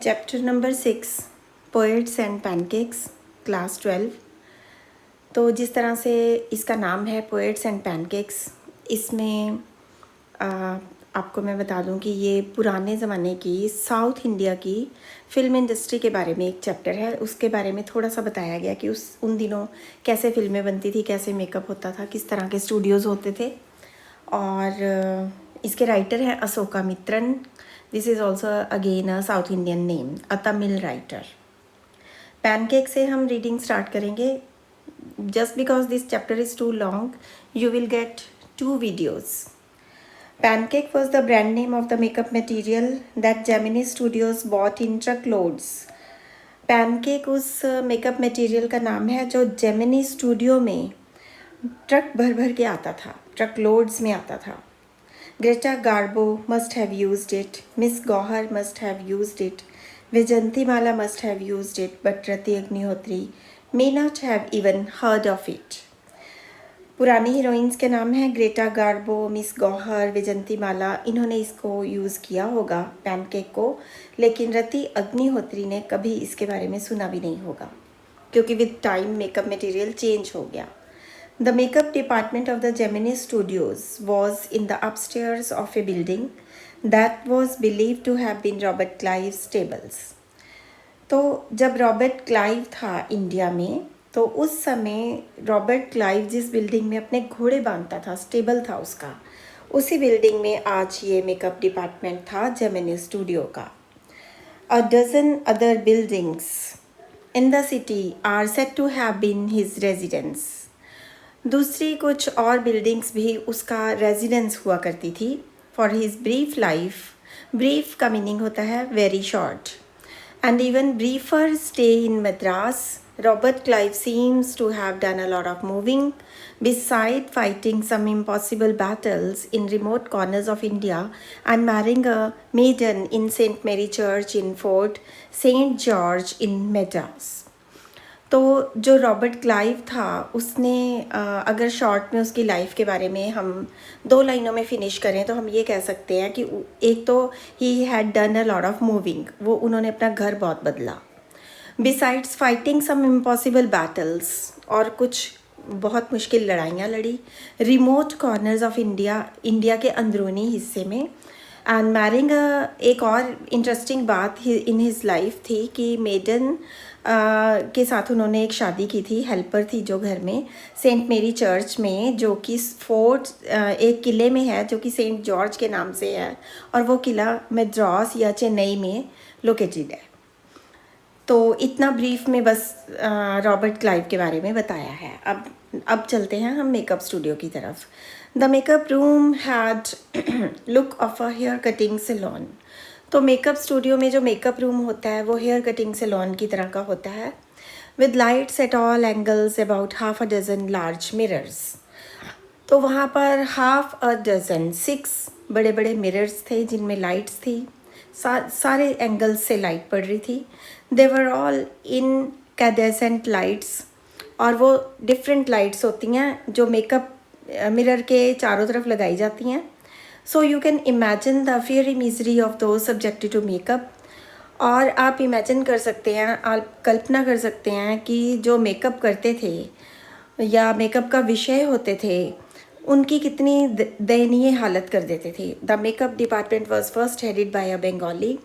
Chapter number 6 poets and pancakes class 12। तो जिस तरह से इसका नाम है पोएट्स एंड पैनकेक्स, इसमें आपको मैं बता दूं कि ये पुराने ज़माने की साउथ इंडिया की फ़िल्म इंडस्ट्री के बारे में एक चैप्टर है। उसके बारे में थोड़ा सा बताया गया कि उन दिनों कैसे फ़िल्में बनती थी, कैसे मेकअप होता था, किस तरह के स्टूडियोज़ होते थे। और इसके राइटर हैं Ashokamitran. This is also again a south Indian name, a Tamil writer. Pancake से हम रीडिंग स्टार्ट करेंगे। Just because this chapter is too long, you will get 2 videos. Pancake was the brand name of the makeup material that Gemini Studios bought in truckloads. Pancake उस makeup material का नाम है जो Gemini studio में truck भर भर के आता था, ट्रक लोड्स में आता था। Greta Garbo must have used it, Miss Gauhar must have used it, Vijayantimala must have used it, but Rati Agnihotri may not have even heard of it. पुरानी हीरोइंस के नाम हैं Greta Garbo, miss Gauhar, Vijayantimala. इन्होंने इसको use किया होगा pancake को, लेकिन रति अग्निहोत्री ने कभी इसके बारे में सुना भी नहीं होगा, क्योंकि with time makeup material change हो गया। The makeup department of the Gemini Studios was in the upstairs of a building that was believed to have been Robert Clive's stables. तो जब रॉबर्ट क्लाइव था इंडिया में, तो उस समय Robert Clive जिस बिल्डिंग में अपने घोड़े बांधता था, स्टेबल था उसका, उसी बिल्डिंग में आज ये मेकअप डिपार्टमेंट था जेमिनी स्टूडियो का। A dozen other buildings in the city are said to have been his residence. दूसरी कुछ और बिल्डिंग्स भी उसका रेजिडेंस हुआ करती थी। For his brief life, brief का मीनिंग होता है very short, and even ब्रीफर stay in Madras, Robert Clive seems to have done a lot of moving, beside fighting some impossible battles in remote corners of India and marrying a maiden in St. Mary Church in Fort St. George in Madras. तो जो Robert Clive था उसने अगर short में उसकी life के बारे में हम 2 लाइनों में फिनिश करें तो हम ये कह सकते हैं कि एक तो he had done a lot of moving, वो उन्होंने अपना घर बहुत बदला। बिसाइड्स फाइटिंग सम इम्पॉसिबल बैटल्स, और कुछ बहुत मुश्किल लड़ाइयाँ लड़ी remote corners of India, India के अंदरूनी हिस्से में। एंड मैरिंग, एक और इंटरेस्टिंग बात इन हिज लाइफ थी कि मेडन के साथ उन्होंने एक शादी की थी, हेल्पर थी जो घर में, सेंट मेरी चर्च में, जो कि फोर्ट एक किले में है जो कि सेंट जॉर्ज के नाम से है, और वो किला मद्रास या चेन्नई में लोकेटेड है। तो इतना ब्रीफ में बस रॉबर्ट क्लाइव के बारे में बताया है। अब चलते हैं हम मेकअप स्टूडियो की तरफ। The makeup room had look of a hair cutting salon. तो मेकअप स्टूडियो में जो मेकअप रूम होता है वो हेयर कटिंग सैलून की तरह का होता है, with lights at all angles, about half a dozen large mirrors. तो वहाँ पर हाफ अ डजन 6 बड़े बड़े मिरर्स थे जिनमें लाइट्स थी, सारे एंगल्स से लाइट पड़ रही थी। दे वर ऑल इनकैंडेसेंट लाइट्स, और वो डिफरेंट लाइट्स होती हैं जो मेकअप मिरर के चारों तरफ लगाई जाती हैं। So you can imagine the fiery misery of those subjected to makeup. और आप इमेजिन कर सकते हैं, आप कल्पना कर सकते हैं कि जो मेकअप करते थे या मेकअप का विषय होते थे उनकी कितनी दयनीय हालत कर देते थे। The makeup department was first headed by a Bengali.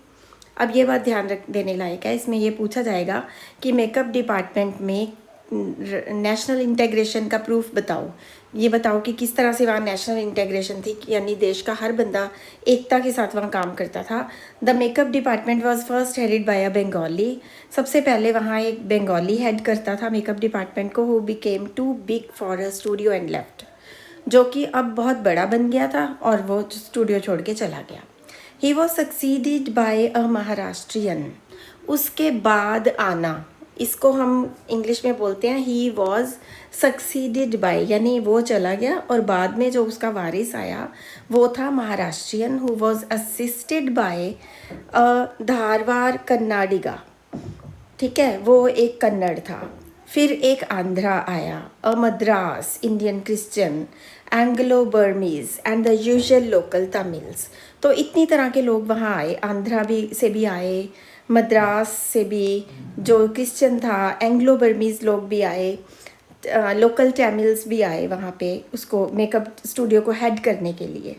अब ये बात ध्यान रख देने लायक है, इसमें ये पूछा जाएगा कि मेकअप डिपार्टमेंट में नेशनल इंटीग्रेशन का प्रूफ बताओ। ये बताओ कि किस तरह से वहाँ नेशनल इंटीग्रेशन थी, यानी देश का हर बंदा एकता के साथ वहाँ काम करता था। The makeup department was first headed by a Bengali. सबसे पहले वहाँ एक बंगाली हेड करता था मेकअप डिपार्टमेंट को, who became too big for a studio and left, जो कि अब बहुत बड़ा बन गया था और वो स्टूडियो छोड़ के चला गया। ही वॉज सक्सीडेड बाय अ महाराष्ट्रियन। उसके बाद आना, इसको हम इंग्लिश में बोलते हैं ही वॉज सक्सीडेड बाय, यानी वो चला गया और बाद में जो उसका वारिस आया वो था Maharashtrian, who was assisted by a Dharwad Kannadiga. ठीक है, वो एक कन्नड़ था। फिर एक आंध्रा आया, a Madras Indian Christian, Anglo Burmese and the usual local Tamils. तो इतनी तरह के लोग वहाँ आए, आंध्रा भी से भी आए, मद्रास से भी जो क्रिश्चियन था, एंग्लो बर्मीज़ लोग भी आए, लोकल तमिल्स भी आए वहाँ पे उसको मेकअप स्टूडियो को हेड करने के लिए।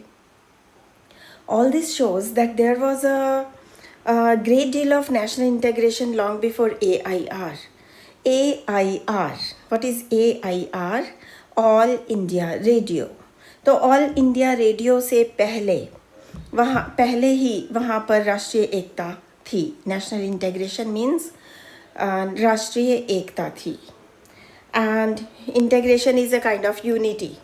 All this shows that there was a great deal of national integration long before AIR. AIR. What is AIR? All India Radio. तो ऑल इंडिया रेडियो से पहले ही वहाँ पर राष्ट्रीय एकता थी। नेशनल इंटीग्रेशन मीन्स राष्ट्रीय एकता थी, and integration is a kind of unity.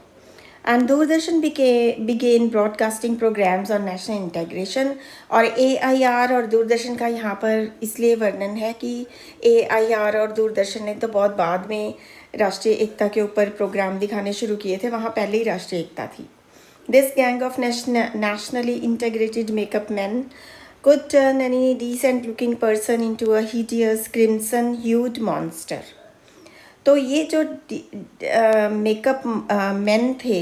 And Doordarshan began broadcasting programs on national integration. और AIR और दूरदर्शन का यहाँ पर इसलिए वर्णन है कि AIR और दूरदर्शन ने तो बहुत बाद में राष्ट्रीय एकता के ऊपर प्रोग्राम दिखाने शुरू किए थे, वहाँ पहले ही राष्ट्रीय एकता थी। This gang of nationally integrated makeup men could turn any decent looking person into a hideous crimson hued monster. तो ये जो मेकअप मेन थे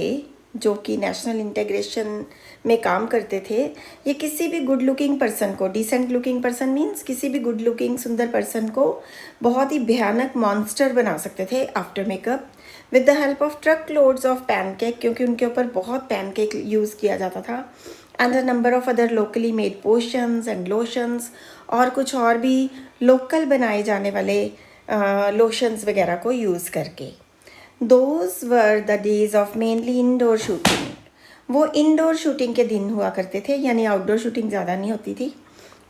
जो कि नेशनल इंटीग्रेशन में काम करते थे, ये किसी भी गुड लुकिंग पर्सन को, डिसेंट लुकिंग पर्सन मीन्स किसी भी गुड लुकिंग सुंदर पर्सन को बहुत ही भयानक मॉन्स्टर बना सकते थे after makeup with the help of truck loads of pancake, क्योंकि उनके ऊपर बहुत पैनकेक यूज़ किया जाता था, and a number of other locally made potions and lotions, और कुछ और भी लोकल बनाए जाने वाले लोशंस वगैरह को यूज़ करके। Those were the days of mainly indoor shooting. वो इंडोर शूटिंग के दिन हुआ करते थे, यानी आउटडोर शूटिंग ज़्यादा नहीं होती थी।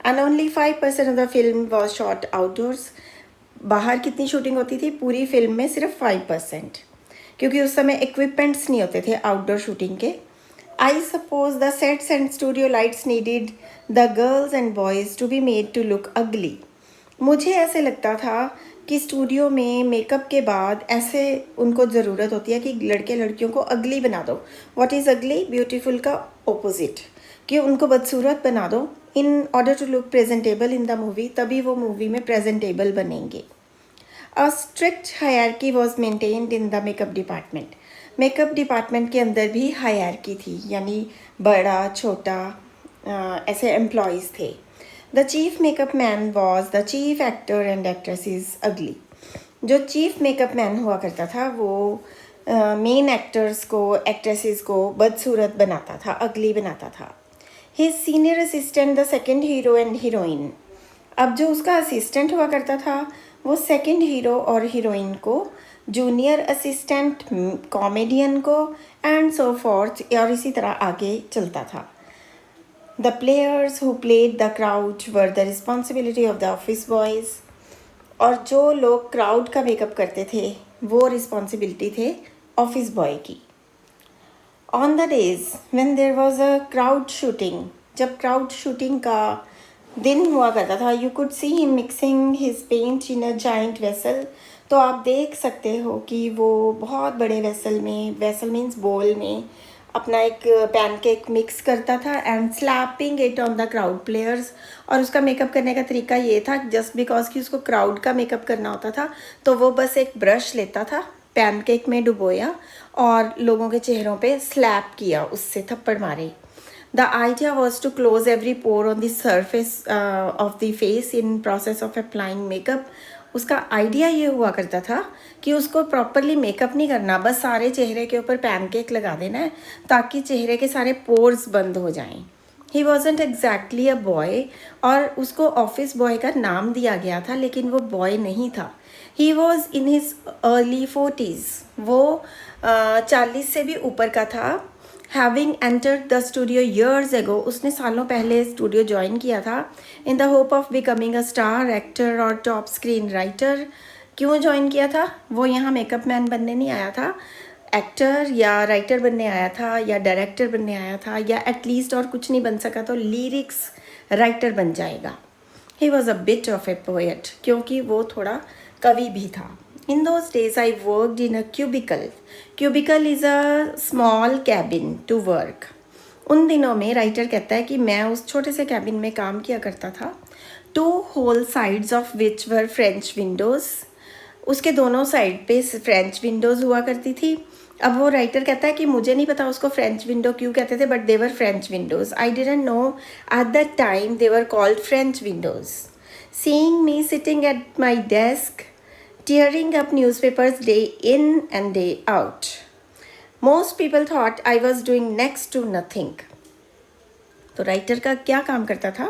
And only 5% of the film was shot outdoors. बाहर कितनी शूटिंग होती थी? पूरी फिल्म में सिर्फ 5%, क्योंकि उस समय इक्विपमेंट्स नहीं होते थे आउटडोर शूटिंग के। I suppose the sets and studio lights needed the girls and boys to be made to look ugly. मुझे ऐसे लगता था कि स्टूडियो में मेकअप के बाद ऐसे उनको ज़रूरत होती है कि लड़के लड़कियों को अगली बना दो। What is ugly? ब्यूटीफुल का ओपोजिट, कि उनको बदसूरत बना दो in order to look presentable in the movie, तभी वो मूवी में प्रेजेंटेबल बनेंगे। A strict hierarchy was maintained in the makeup department. Makeup department के अंदर भी हायरार्की थी, यानी बड़ा छोटा ऐसे एम्प्लॉयज़ थे। The chief makeup man was the chief actor and actress is अगली। जो चीफ मेकअप मैन हुआ करता था वो मेन एक्टर्स को, एक्ट्रेसेस को बदसूरत बनाता था, अगली बनाता था। His senior assistant the second hero and heroine. अब जो उसका असिस्टेंट हुआ करता था वो सेकेंड हीरो और हीरोइन को, जूनियर असिस्टेंट कॉमेडियन को, एंड सो फोर्थ, और इसी तरह आगे चलता था। The players who played the crowd were the responsibility of the office boys. और जो लोग क्राउड का मेकअप करते थे वो रिस्पॉन्सिबिलिटी थे ऑफिस बॉय की। On the days when there was a crowd shooting, जब क्राउड शूटिंग का दिन हुआ करता था, you could see him mixing his paint in a giant vessel. तो आप देख सकते हो कि वो बहुत बड़े वेसल में, वेसल मीन्स बोल में, अपना एक पैनकेक मिक्स करता था and slapping it on the crowd players. और उसका मेकअप करने का तरीका ये था, जस्ट बिकॉज कि उसको क्राउड का मेकअप करना होता था, तो वो बस एक ब्रश लेता था, पैनकेक में डुबोया और लोगों के चेहरों पे स्लैप किया, उससे थप्पड़ मारे। The idea was to close every pore on the surface of the face in process of applying makeup. उसका आइडिया ये हुआ करता था कि उसको प्रॉपरली मेकअप नहीं करना, बस सारे चेहरे के ऊपर पैनकेक लगा देना है ताकि चेहरे के सारे पोर्स बंद हो जाएं। He wasn't exactly a boy, और उसको ऑफिस बॉय का नाम दिया गया था, लेकिन वो बॉय नहीं था। He was in his early 40s, वो 40 से भी ऊपर का था। Having entered the studio years ago, उसने सालों पहले स्टूडियो ज्वाइन किया था in the hope of becoming a star actor और टॉप स्क्रीन राइटर। क्यों ज्वाइन किया था? वो यहाँ मेकअप मैन बनने नहीं आया था, एक्टर या राइटर बनने आया था, या डायरेक्टर बनने आया था, या एटलीस्ट और कुछ नहीं बन सका तो लिरिक्स राइटर बन जाएगा। He was a bit of A poet, क्योंकि वो थोड़ा कवि भी था। In those days, I worked in a cubicle. Cubicle is a small cabin to work. उन दिनों में राइटर कहता है कि मैं उस छोटे से कैबिन में काम किया करता था। 2 whole sides of which were French windows. उसके दोनों साइड पे फ्रेंच विंडोज़ हुआ करती थी। अब वो राइटर कहता है कि मुझे नहीं पता उसको फ्रेंच विंडो क्यों कहते थे, but there were French windows. I didn't know at that time they were called French windows. Seeing me sitting at my desk tearing up newspapers day in and day out. Most people thought I was doing next to nothing. तो writer का क्या काम करता था?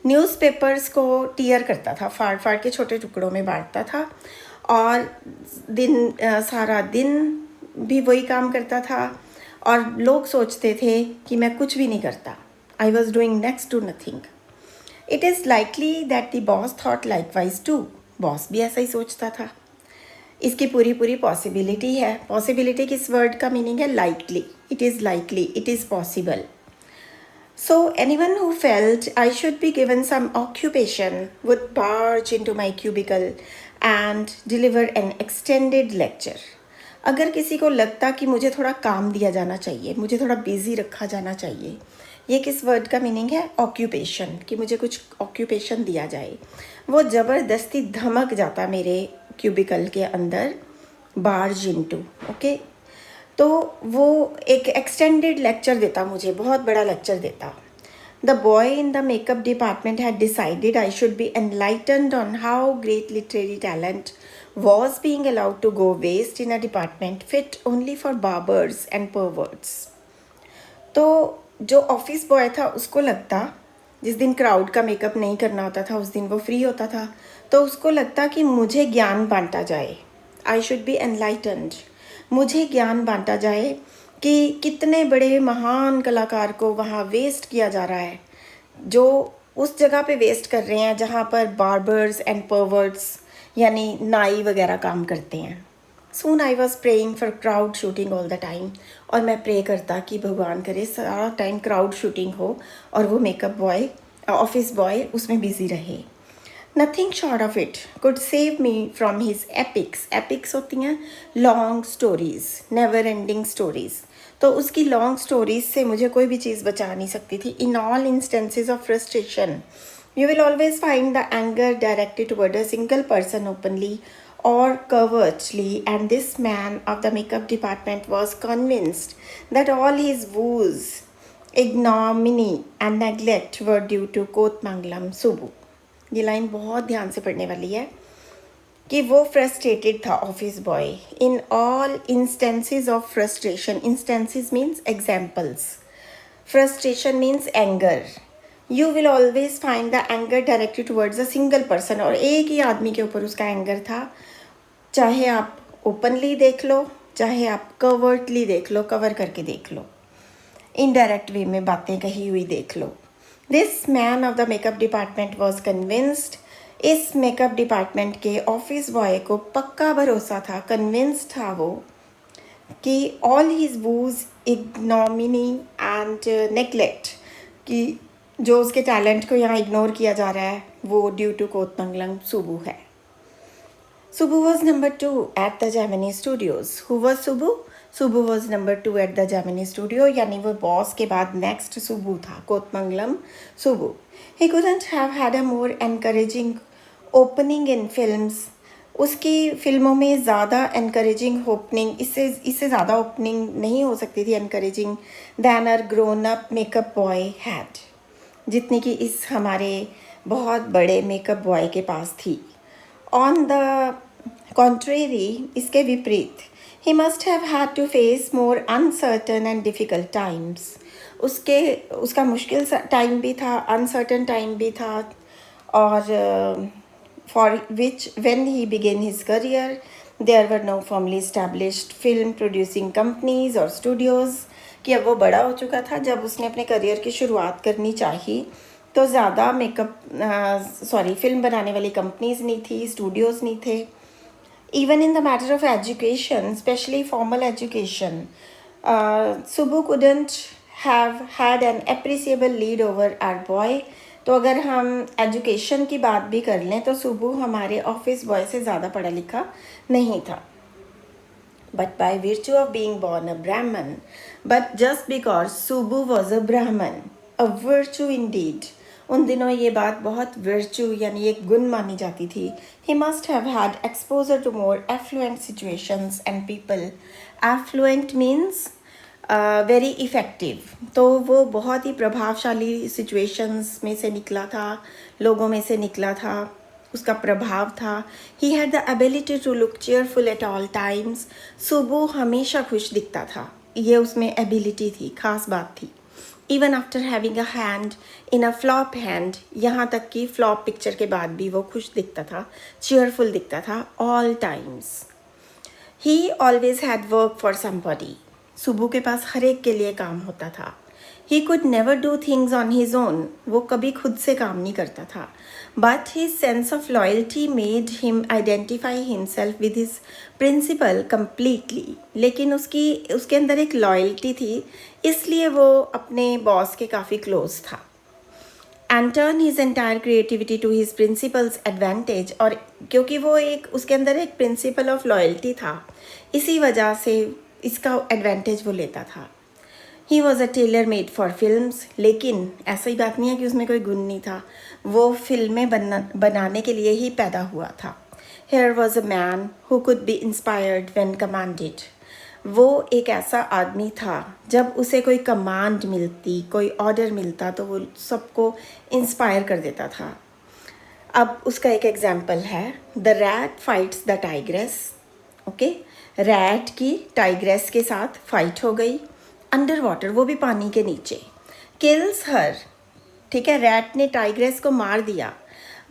Newspapers को tier करता था, फाड़ फाड़ के छोटे टुकड़ों में बांटता था, और सारा दिन भी वही काम करता था, और लोग सोचते थे कि मैं कुछ भी नहीं करता. I was doing next to nothing. It is likely that the boss thought likewise too. Boss भी ऐसा ही सोचता था. इसकी पूरी पॉसिबिलिटी है. पॉसिबिलिटी किस वर्ड का मीनिंग है? Likely. It is likely, it is possible. So anyone who felt I should be given some occupation would barge into my cubicle and deliver an extended lecture. अगर किसी को लगता कि मुझे थोड़ा काम दिया जाना चाहिए, मुझे थोड़ा बिजी रखा जाना चाहिए, ये किस वर्ड का मीनिंग है? ऑक्यूपेशन. कि मुझे कुछ ऑक्यूपेशन दिया जाए, वो ज़बरदस्ती धमक जाता मेरे क्यूबिकल के अंदर, बार्ज इनटू. ओके, तो वो एक एक्सटेंडेड लेक्चर देता मुझे, बहुत बड़ा लेक्चर देता. The boy in the makeup department had decided I should be enlightened on how great literary talent was being allowed to go waste in a department fit only for barbers and perverts. तो जो office boy था उसको लगता, जिस दिन crowd का makeup नहीं करना होता था उस दिन वो फ्री होता था, तो उसको लगता कि मुझे ज्ञान बांटा जाए. I should be enlightened. मुझे ज्ञान बांटा जाए कि कितने बड़े महान कलाकार को वहाँ वेस्ट किया जा रहा है, जो उस जगह पे वेस्ट कर रहे हैं जहाँ पर बार्बर्स एंड परवर्ट्स यानी नाई वगैरह काम करते हैं. Soon I was praying for crowd shooting all the time. और मैं प्रे करता कि भगवान करे सारा टाइम क्राउड शूटिंग हो और वो मेकअप बॉय, ऑफिस बॉय उसमें बिजी रहे. Nothing short of it could save me from his epics. Epics होती हैं long stories, never ending stories. तो उसकी लॉन्ग स्टोरीज से मुझे कोई भी चीज़ बचा नहीं सकती थी. In all instances of frustration you will always find the anger directed toward a single person openly or covertly, and this man of the makeup department was convinced that all his woes, ignominy and neglect were due to Kotmangalam Subbu. ये line बहुत ध्यान से पढ़ने वाली है कि वो frustrated था office boy. In all instances of frustration. Instances means examples. Frustration means anger. You will always find the anger directed towards a single person. और एक ही आदमी के ऊपर उसका एंगर था. चाहे आप ओपनली देख लो, चाहे आप कवर्टली देख लो, कवर करके देख लो, इनडायरेक्ट वे में बातें कही हुई देख लो. This man of the makeup department was convinced. इस मेकअप डिपार्टमेंट के ऑफिस बॉय को पक्का भरोसा था, कन्विंस्ड था वो, कि all his woes ignominy and neglect, कि जो उसके टैलेंट को यहाँ इग्नोर किया जा रहा है वो ड्यू टू कोतमंगलम सुबू है. Subbu was number 2 at the Gemini Studios. Who was Subbu? Subbu was number 2 at the Gemini Studio. यानी वो बॉस के बाद नेक्स्ट सुबू था, Kothamangalam Subbu. He couldn't have had a more encouraging opening in films. उसकी फिल्मों में ज़्यादा एनकरेजिंग ओपनिंग, इससे ज़्यादा ओपनिंग नहीं हो सकती थी encouraging than our grown up makeup boy had, जितनी कि इस हमारे बहुत बड़े मेकअप बॉय के पास थी. ऑन द कॉन्ट्रेरी, इसके विपरीत, he must have had to face more uncertain and difficult times. उसका मुश्किल टाइम भी था, अनसर्टन टाइम भी था, और for which when he began his career there were no firmly established film producing companies or studios. कि अब वो बड़ा हो चुका था, जब उसने अपने करियर की शुरुआत करनी चाहिए तो ज़्यादा फिल्म बनाने वाली कंपनीज नहीं थी, स्टूडियोज़ नहीं थे. Even in the matter of education, specially formal education, Subbu couldn't have had an appreciable lead over our boy. तो अगर हम एजुकेशन की बात भी कर लें तो सुबू हमारे ऑफिस बॉय से ज़्यादा पढ़ा लिखा नहीं था. But by virtue of being born a Brahman, but just because Subbu was a Brahman, a virtue indeed, उन दिनों ये बात बहुत वर्चू यानी एक गुण मानी जाती थी. He must have had exposure to more affluent situations and people. Affluent means very effective. तो वो बहुत ही प्रभावशाली सिचुएशंस में से निकला था, लोगों में से निकला था, उसका प्रभाव था. He had the ability to look cheerful at all times. सुबह हमेशा खुश दिखता था, ये उसमें एबिलिटी थी, खास बात थी. Even after having a hand in a flop hand, यहाँ तक कि फ्लॉप पिक्चर के बाद भी वो खुश दिखता था, चेयरफुल दिखता था all times. He always had work for somebody. सुबह के पास हर एक के लिए काम होता था. He could never do things on his own. वो कभी खुद से काम नहीं करता था. But his sense of loyalty made him identify himself with his principal completely. लेकिन उसके अंदर एक लॉयल्टी थी, इसलिए वो अपने बॉस के काफ़ी क्लोज था. And turn his entire creativity to his principal's advantage. और क्योंकि वो उसके अंदर एक प्रिंसिपल ऑफ लॉयल्टी था, इसी वजह से इसका एडवांटेज वो लेता था. He was a tailor made for films. लेकिन ऐसा ही बात नहीं है कि उसमें कोई गुण नहीं था, वो फिल्में बनाने के लिए ही पैदा हुआ था. Here was a man who could be inspired when commanded. वो एक ऐसा आदमी था, जब उसे कोई कमांड मिलती, कोई ऑर्डर मिलता, तो वो सबको इंस्पायर कर देता था. अब उसका एक एग्जाम्पल है, the rat fights the tigress. Okay, rat की टाइग्रेस के साथ फाइट हो गई अंडर वाटर, वो भी पानी के नीचे. Kills her. ठीक है, रैट ने टाइग्रेस को मार दिया.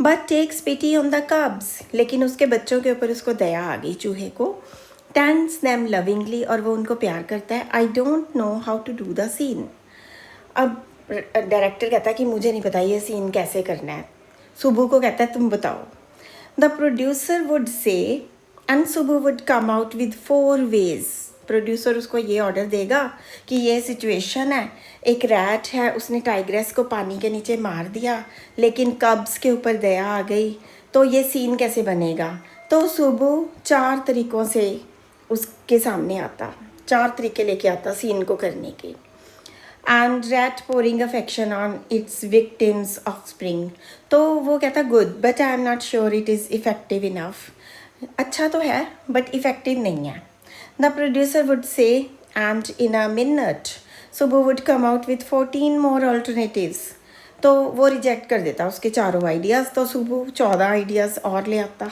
But takes pity on the cubs. लेकिन उसके बच्चों के ऊपर उसको दया आ गई, चूहे को. Tends them lovingly. और वो उनको प्यार करता है. I don't know how to do the scene. अब डायरेक्टर कहता है कि मुझे नहीं पता ये सीन कैसे करना है. सुबह को कहता है तुम बताओ. The producer would say and Subbu would come out with 4 ways. Producer उसको ये ऑर्डर देगा कि ये सिचुएशन है, एक रैट है, उसने टाइग्रेस को पानी के नीचे मार दिया, लेकिन कब्स के ऊपर दया आ गई, तो ये सीन कैसे बनेगा. तो सुबह 4 तरीक़ों से उसके सामने आता, 4 तरीके लेके आता सीन को करने के. And rat pouring affection on its victims offspring. तो वो कहता good but I am not sure it is effective enough. अच्छा तो है बट इफ़ेक्टिव नहीं है. The producer would say and in a minute Subbu would come out with 14 more alternatives. तो वो रिजेक्ट कर देता उसके चारों आइडियाज़, तो सुबह 14 आइडियाज़ और ले आता.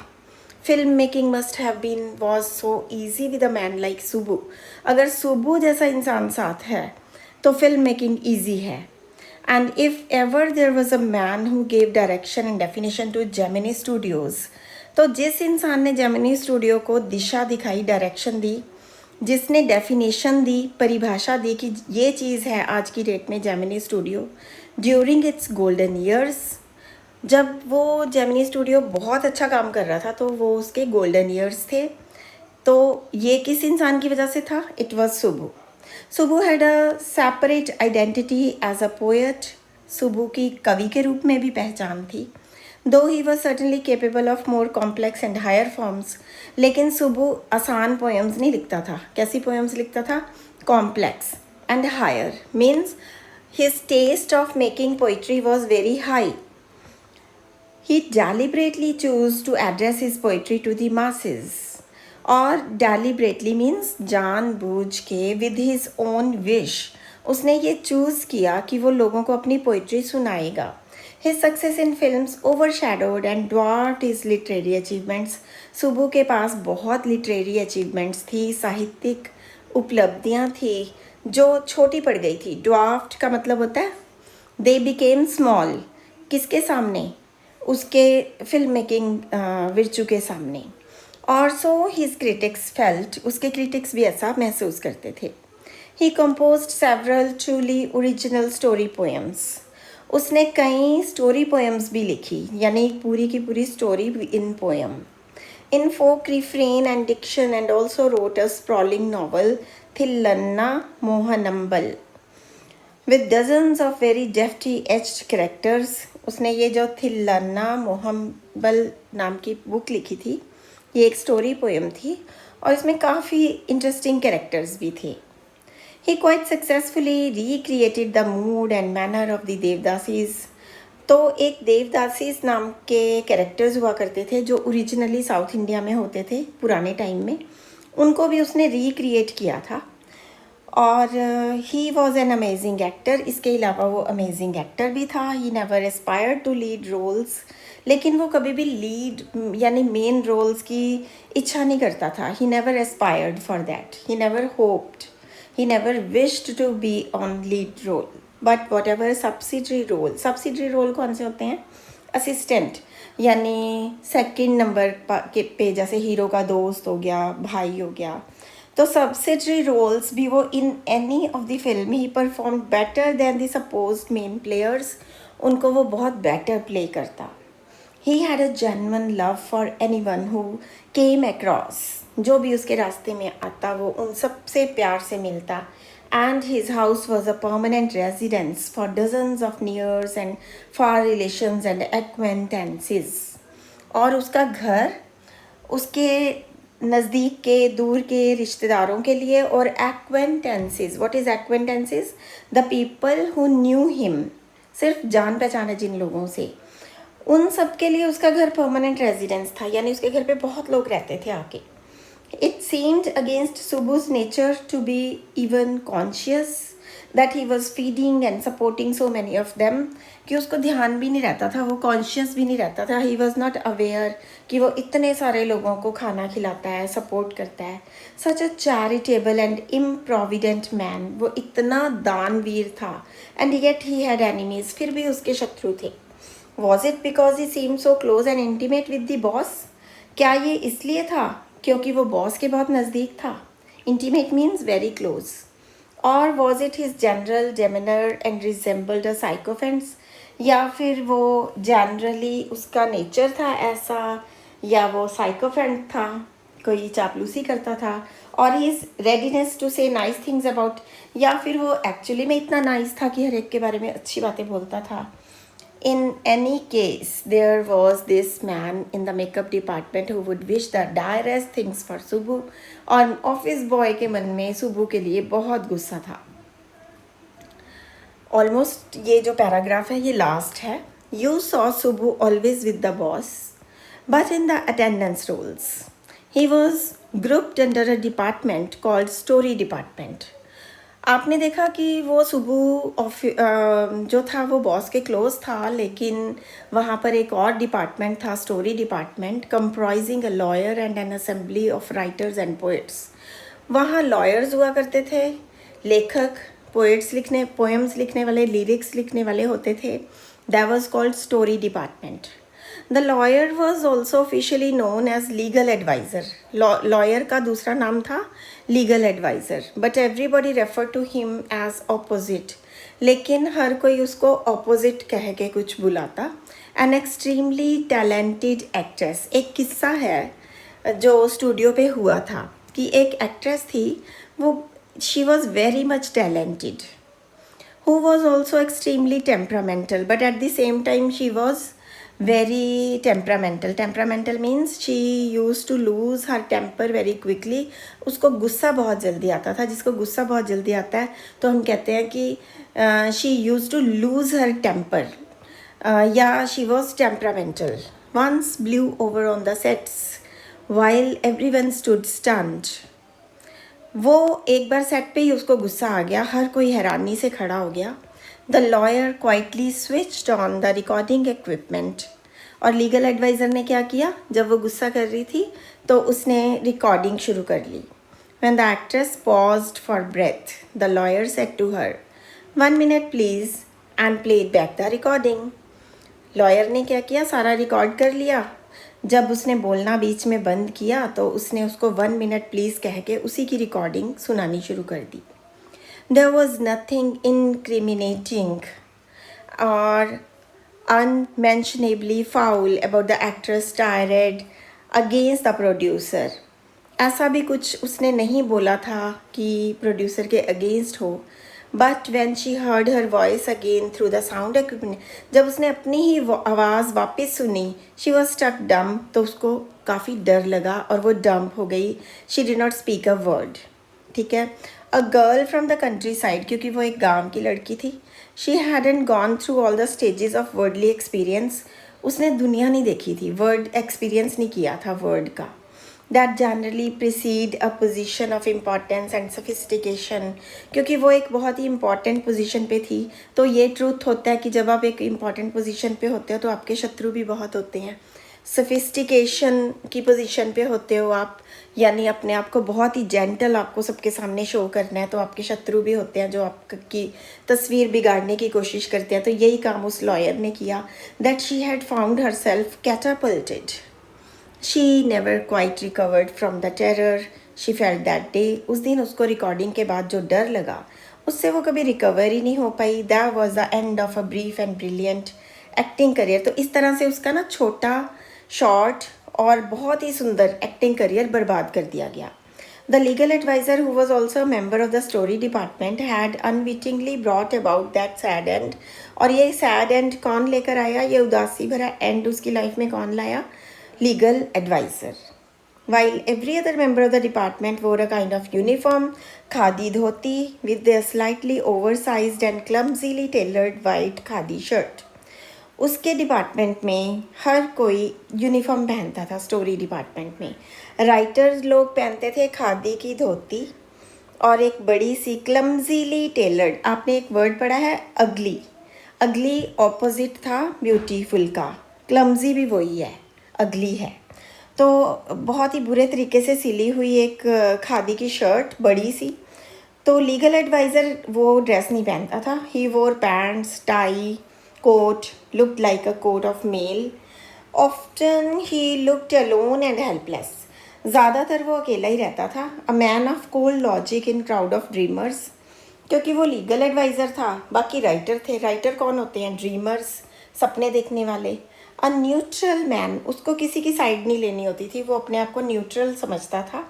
Film making must have been was so easy with a man like Subbu. अगर सुबह जैसा इंसान साथ है तो फिल्म मेकिंग ईजी है. And if ever there was a man who gave direction and definition to Gemini Studios. तो जिस इंसान ने जेमिनी स्टूडियो को दिशा दिखाई, डायरेक्शन दी, जिसने डेफिनेशन दी, परिभाषा दी कि ये चीज़ है आज की डेट में Gemini studio, during its golden years. जब वो जेमिनी स्टूडियो बहुत अच्छा काम कर रहा था तो वो उसके गोल्डन ईयर्स थे. तो ये किस इंसान की वजह से था? It was Subbu. Subbu had a separate identity as a poet. Subbu की कवि के रूप में भी पहचान थी. Though he was certainly capable of more complex and higher forms. लेकिन सुबह आसान पोएम्स नहीं लिखता था. कैसी पोएम्स लिखता था? Complex and higher means his taste of making poetry was very high. He deliberately chose to address his poetry to the masses. और deliberately means जानबूझ के with his own wish. उसने ये चूज़ किया कि वो लोगों को अपनी पोइट्री सुनाएगा. His success in films overshadowed and dwarfed his literary achievements. सुबह के पास बहुत लिटरेरी अचीवमेंट्स थी, साहित्यिक उपलब्धियाँ थी जो छोटी पड़ गई थी. ड्वार्फ्ड का मतलब होता है they became small. किसके सामने? उसके फिल्म मेकिंग विर्चू के सामने. और सो हिज क्रिटिक्स फेल्ट. उसके क्रिटिक्स भी ऐसा महसूस करते थे. He composed several truly original story poems. उसने कई स्टोरी पोएम्स भी लिखी, यानी पूरी की पूरी story in poem. In folk refrain and diction and also wrote a sprawling novel Thillana Mohanambal with dozens of very defty etched characters. उसने ये जो थिल्लन्ना मोहम्बल नाम की बुक लिखी थी, ये एक स्टोरी पोएम थी और इसमें काफ़ी इंटरेस्टिंग कैरेक्टर्स भी थे. He quite successfully recreated the mood and manner of the Devdasis. तो एक देवदासीज नाम के कैरेक्टर्स हुआ करते थे जो ओरिजिनली साउथ इंडिया में होते थे पुराने टाइम में, उनको भी उसने रिक्रिएट किया था। और he was an amazing actor. इसके अलावा वो अमेजिंग एक्टर भी था। He never aspired to lead roles, लेकिन वो कभी भी लीड यानी मेन रोल्स की इच्छा नहीं करता था। He never aspired for that, he never hoped, he never wished to be on lead role, but whatever subsidiary role कौन से होते हैं? असिस्टेंट, यानी सेकंड नंबर के पे, जैसे हीरो का दोस्त हो गया, भाई हो गया। तो सब्सिडरी रोल्स भी वो in any of the film he perform better than the supposed main players, उनको वो बहुत बेटर प्ले करता। He had a genuine love for anyone who came across, जो भी उसके रास्ते में आता वो उन सब से प्यार से मिलता। And his house was a permanent residence for dozens of nears and far relations and acquaintances. और उसका घर उसके नज़दीक के दूर के रिश्तेदारों के लिए, और acquaintances, what is acquaintances? The people who knew him, सिर्फ जान पहचान है जिन लोगों से, उन सब के लिए उसका घर परमानेंट रेजिडेंस था, यानी उसके घर पे बहुत लोग रहते थे आके। It seemed against Subbu's nature to be even conscious that he was feeding and supporting so many of them, कि उसको ध्यान भी नहीं रहता था, वो कॉन्शियस भी नहीं रहता था। ही वॉज नॉट अवेयर कि वो इतने सारे लोगों को खाना खिलाता है, सपोर्ट करता है। Such a charitable and improvident man, वो इतना दानवीर था। And yet he had enemies, फिर भी उसके शत्रु थे। Was it because he seem so close and intimate with the boss? क्या ये इसलिए था क्योंकि वो बॉस के बहुत नज़दीक था? Intimate means very close. और was it his general demeanour and resembled a sycophants, या फिर वो जनरली उसका नेचर था ऐसा, या वो साइकोफेंट था, कोई चापलूसी करता था। और हिज रेडीनेस टू से नाइस थिंग्स अबाउट, या फिर वो एक्चुअली में इतना नाइस था कि हर एक के बारे में अच्छी बातें बोलता था। In any case, there was this man in the makeup department who would wish the direst things for Subbu, और ऑफिस बॉय के मन में सुबू के लिए बहुत गुस्सा था। ऑलमोस्ट ये जो पैराग्राफ है ये लास्ट है। You saw Subbu always with the boss but in the attendance rolls he was grouped under a department called story department. आपने देखा कि वो जो था वो बॉस के क्लोज था, लेकिन वहाँ पर एक और डिपार्टमेंट था, story department, comprising a lawyer and N assembly of writers and poets. वहाँ लॉयर्स हुआ करते थे, लेखक, पोएम्स लिखने वाले, लिरिक्स लिखने वाले होते थे। That was called story department. The lawyer was also officially known as legal adviser. Lawyer का दूसरा नाम था legal adviser, but everybody refer to him as opposite, लेकिन हर कोई उसको ऑपोजिट कह के कुछ बुलाता। An extremely talented actress. एक किस्सा है जो स्टूडियो पे हुआ था कि एक एक्ट्रेस थी, वो she was very much talented, who was also extremely temperamental, but at the same time she was very temperamental. Temperamental means she used to lose her temper very quickly. उसको गुस्सा बहुत जल्दी आता था। जिसको गुस्सा बहुत जल्दी आता है तो हम कहते हैं कि she used to lose her temper. Yeah, she was temperamental. Once blew over on the sets while everyone stood stunned. वो एक बार सेट पे ही उसको गुस्सा आ गया, हर कोई हैरानी से खड़ा हो गया। The lawyer quietly switched on the recording equipment. और लीगल एडवाइज़र ने क्या किया, जब वो गुस्सा कर रही थी तो उसने रिकॉर्डिंग शुरू कर ली। When the actress paused for breath the lawyer said to her 1 minute please and played back the recording. Lawyer ने क्या किया, सारा रिकॉर्ड कर लिया। जब उसने बोलना बीच में बंद किया तो उसने उसको 1 minute प्लीज़ कह के उसी की रिकॉर्डिंग सुनानी शुरू कर दी। There was nothing incriminating or unmentionably foul about the actress tirade against the producer. ऐसा भी कुछ उसने नहीं बोला था कि प्रोड्यूसर के अगेंस्ट हो। But when she heard her voice again through the sound equipment, जब उसने अपनी ही आवाज़ वापस सुनी, शी वॉज स्टक डम, तो उसको काफ़ी डर लगा और वो डम्प हो गई। She did not speak a word. ठीक है। A girl from the country side, क्योंकि वो एक गांव की लड़की थी. She hadn't gone through all the stages of worldly experience. उसने दुनिया नहीं देखी थी, वर्ड एक्सपीरियंस नहीं किया था वर्ड का. That generally precede a position of importance and sophistication. क्योंकि वो एक बहुत ही इंपॉर्टेंट पोजीशन पे थी. तो ये ट्रूथ होता है कि जब आप एक इम्पॉर्टेंट पोजीशन पे होते हो तो आपके शत्रु भी बहुत होते हैं. सफिस्टिकेशन की पोजीशन पे होते हो आप, यानी अपने आप को बहुत ही जेंटल आपको सबके सामने शो करना है, तो आपके शत्रु भी होते हैं जो आपकी तस्वीर बिगाड़ने की कोशिश करते हैं. तो यही काम उस लॉयर ने किया. That she had found herself catapulted. She never quite recovered from the terror she felt that day. उस दिन उसको रिकॉर्डिंग के बाद जो डर लगा उससे वो कभी रिकवर ही नहीं हो पाई. That was the end of a brief and brilliant acting career. तो इस तरह से उसका ना छोटा, शॉर्ट और बहुत ही सुंदर एक्टिंग करियर बर्बाद कर दिया गया. The legal adviser who was also a member of the story department had unwittingly brought about that sad end. और ये सैड एंड कौन लेकर आया, ये उदासी भरा एंड उसकी लाइफ में कौन लाया? Legal adviser. While every other member of the department wore a kind of uniform, khadi dhoti with their slightly oversized and clumsily tailored white khadi shirt. उसके डिपार्टमेंट में हर कोई यूनिफॉर्म पहनता था. स्टोरी डिपार्टमेंट में writers लोग पहनते थे खादी की धोती और एक बड़ी सी क्लमजीली टेलर्ड. आपने एक वर्ड पढ़ा है अगली. अगली ऑपोजिट था ब्यूटीफुल का. क्लमजी भी वही है, अगली है. तो बहुत ही बुरे तरीके से सिली हुई एक खादी की शर्ट बड़ी सी. तो लीगल एडवाइज़र वो ड्रेस नहीं पहनता था. He wore pants, tie, coat, looked like a coat of mail. Often he looked alone and helpless. ज़्यादातर वो अकेला ही रहता था. A man of cold logic in crowd of dreamers. क्योंकि वो लीगल एडवाइज़र था, बाकी राइटर थे. राइटर कौन होते हैं? ड्रीमर्स, सपने देखने वाले. अ न्यूट्रल मैन, उसको किसी की साइड नहीं लेनी होती थी, वो अपने आप को न्यूट्रल समझता था.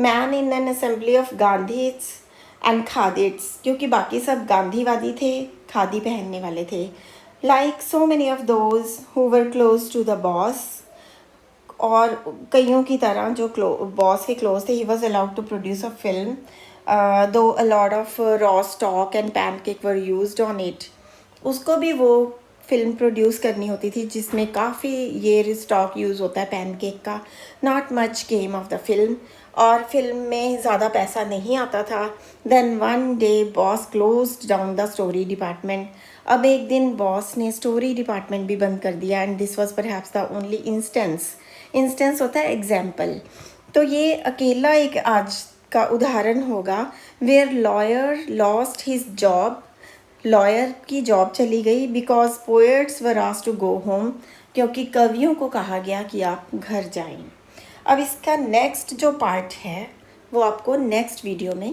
Man in an assembly of Gandhites and khadites, क्योंकि बाकी सब गांधीवादी थे, खादी पहनने वाले थे. Like so many of those who were close to the boss. और कईयों की तरह जो बॉस के क्लोज थे. He was allowed to produce a film though a lot of raw stock and pancake were used on it. उसको भी वो फिल्म प्रोड्यूस करनी होती थी जिसमें काफ़ी ये स्टॉक यूज़ होता है पैनकेक का. Not much came of the film. और फिल्म में ज़्यादा पैसा नहीं आता था. Then one day boss closed down the story department. अब एक दिन बॉस ने स्टोरी डिपार्टमेंट भी बंद कर दिया. And this was perhaps the only instance होता है एग्जाम्पल. तो ये अकेला एक आज का उदाहरण होगा where lawyer lost his job. Lawyer की जॉब चली गई because poets were asked to go home, क्योंकि कवियों को कहा गया कि आप घर जाएं. अब इसका नेक्स्ट जो पार्ट है वो आपको नेक्स्ट वीडियो में